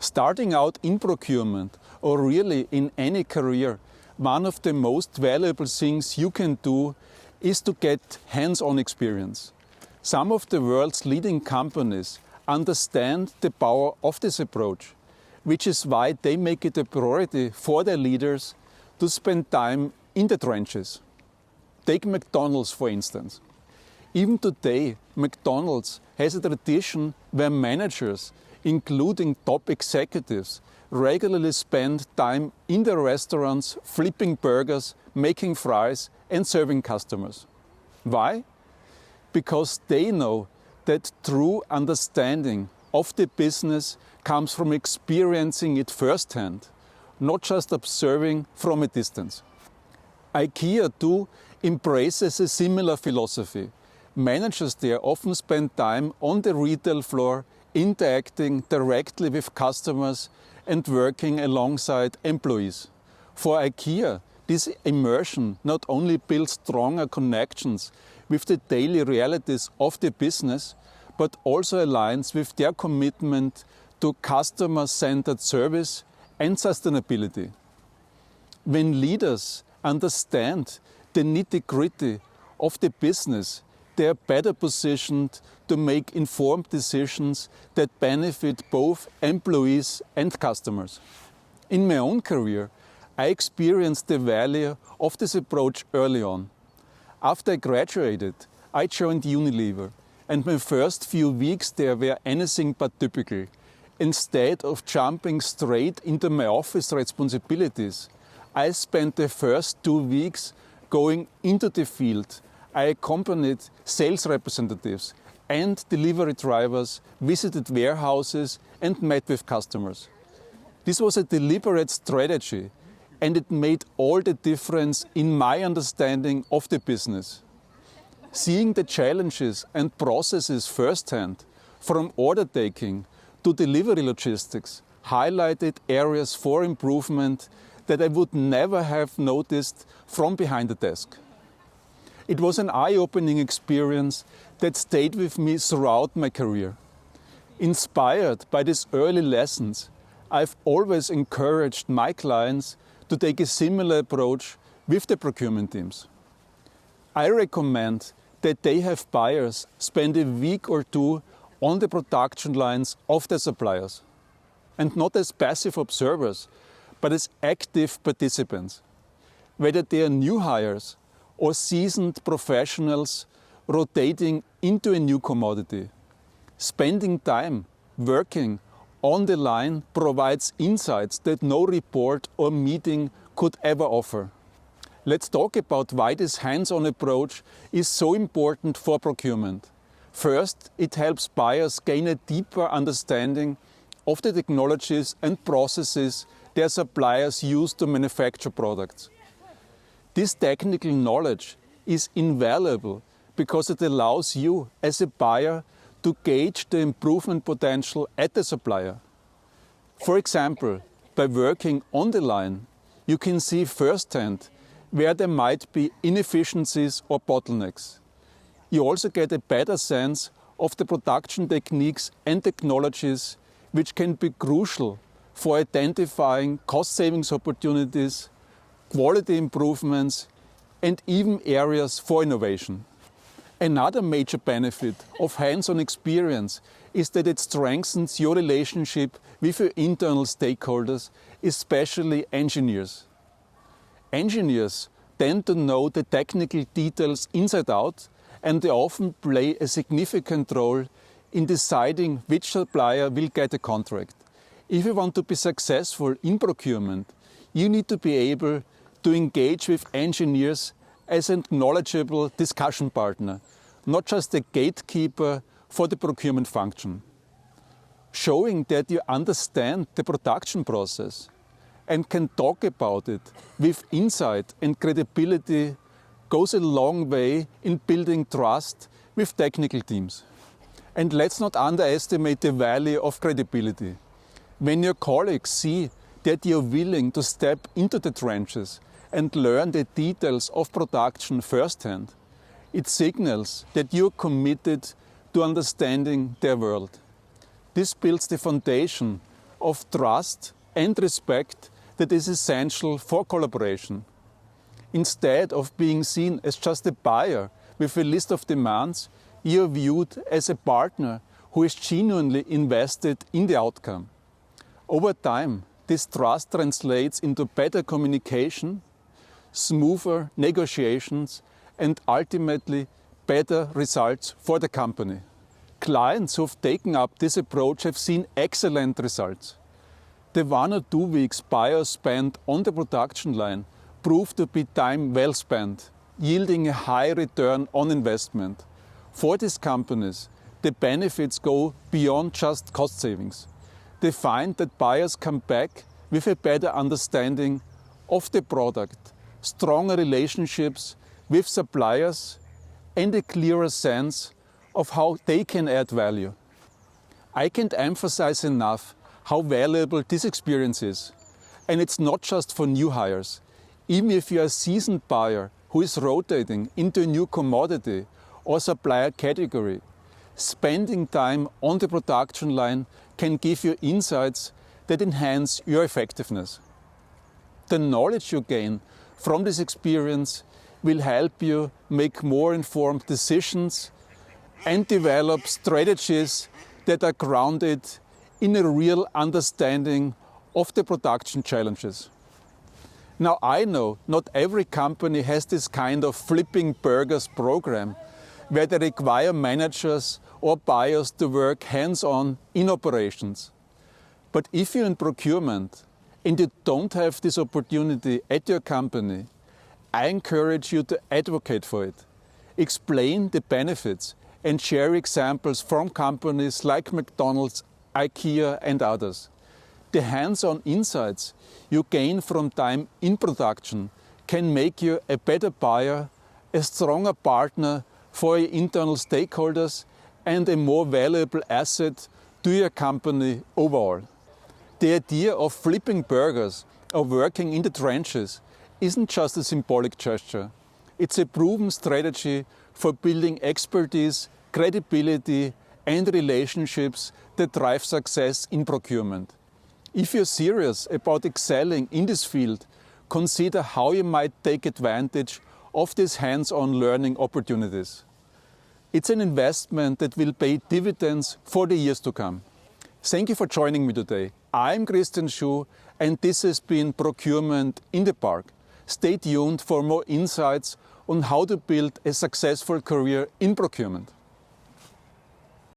Starting out in procurement, or really in any career, one of the most valuable things you can do is to get hands-on experience. Some of the world's leading companies understand the power of this approach, which is why they make it a priority for their leaders to spend time in the trenches. Take McDonald's, for instance. Even today, McDonald's has a tradition where managers, including top executives, regularly spend time in their restaurants flipping burgers, making fries and serving customers. Why? Because they know that true understanding of the business comes from experiencing it firsthand, not just observing from a distance. IKEA too embraces a similar philosophy. Managers there often spend time on the retail floor, interacting directly with customers and working alongside employees. For IKEA, this immersion not only builds stronger connections with the daily realities of the business, but also aligns with their commitment to customer-centered service and sustainability. When leaders understand the nitty-gritty of the business, they are better positioned to make informed decisions that benefit both employees and customers. In my own career, I experienced the value of this approach early on. After I graduated, I joined Unilever, and my first few weeks there were anything but typical. Instead of jumping straight into my office responsibilities, I spent the first 2 weeks going into the field. I accompanied sales representatives and delivery drivers, visited warehouses and met with customers. This was a deliberate strategy, and it made all the difference in my understanding of the business. Seeing the challenges and processes firsthand, from order taking to delivery logistics, highlighted areas for improvement that I would never have noticed from behind the desk. It was an eye-opening experience that stayed with me throughout my career. Inspired by these early lessons, I've always encouraged my clients to take a similar approach with the procurement teams. I recommend that they have buyers spend a week or two on the production lines of their suppliers, and not as passive observers, but as active participants. Whether they are new hires or seasoned professionals rotating into a new commodity. Spending time working on the line provides insights that no report or meeting could ever offer. Let's talk about why this hands-on approach is so important for procurement. First, it helps buyers gain a deeper understanding of the technologies and processes their suppliers use to manufacture products. This technical knowledge is invaluable because it allows you as a buyer to gauge the improvement potential at the supplier. For example, by working on the line, you can see firsthand where there might be inefficiencies or bottlenecks. You also get a better sense of the production techniques and technologies which can be crucial for identifying cost savings opportunities, quality improvements, and even areas for innovation. Another major benefit of hands-on experience is that it strengthens your relationship with your internal stakeholders, especially engineers. Engineers tend to know the technical details inside out, and they often play a significant role in deciding which supplier will get a contract. If you want to be successful in procurement, you need to be able to engage with engineers as a knowledgeable discussion partner, not just a gatekeeper for the procurement function. Showing that you understand the production process and can talk about it with insight and credibility goes a long way in building trust with technical teams. And let's not underestimate the value of credibility. When your colleagues see that you're willing to step into the trenches and learn the details of production firsthand, it signals that you're committed to understanding their world. This builds the foundation of trust and respect that is essential for collaboration. Instead of being seen as just a buyer with a list of demands, you are viewed as a partner who is genuinely invested in the outcome. Over time, this trust translates into better communication, smoother negotiations, and ultimately better results for the company. Clients who've taken up this approach have seen excellent results. The 1 or 2 weeks buyers spent on the production line proved to be time well spent, yielding a high return on investment. For these companies, the benefits go beyond just cost savings. They find that buyers come back with a better understanding of the product, stronger relationships with suppliers, and a clearer sense of how they can add value. I can't emphasize enough how valuable this experience is. And it's not just for new hires. Even if you're a seasoned buyer who is rotating into a new commodity or supplier category, spending time on the production line can give you insights that enhance your effectiveness. The knowledge you gain from this experience will help you make more informed decisions and develop strategies that are grounded in a real understanding of the production challenges. Now, I know not every company has this kind of flipping burgers program where they require managers or buyers to work hands-on in operations. But if you're in procurement and you don't have this opportunity at your company, I encourage you to advocate for it. Explain the benefits and share examples from companies like McDonald's, IKEA and others. The hands-on insights you gain from time in production can make you a better buyer, a stronger partner for your internal stakeholders, and a more valuable asset to your company overall. The idea of flipping burgers or working in the trenches isn't just a symbolic gesture. It's a proven strategy for building expertise, credibility, and relationships that drive success in procurement. If you're serious about excelling in this field, consider how you might take advantage of these hands-on learning opportunities. It's an investment that will pay dividends for the years to come. Thank you for joining me today. I'm Christian Schuh, and this has been Procurement in the Park. Stay tuned for more insights on how to build a successful career in procurement.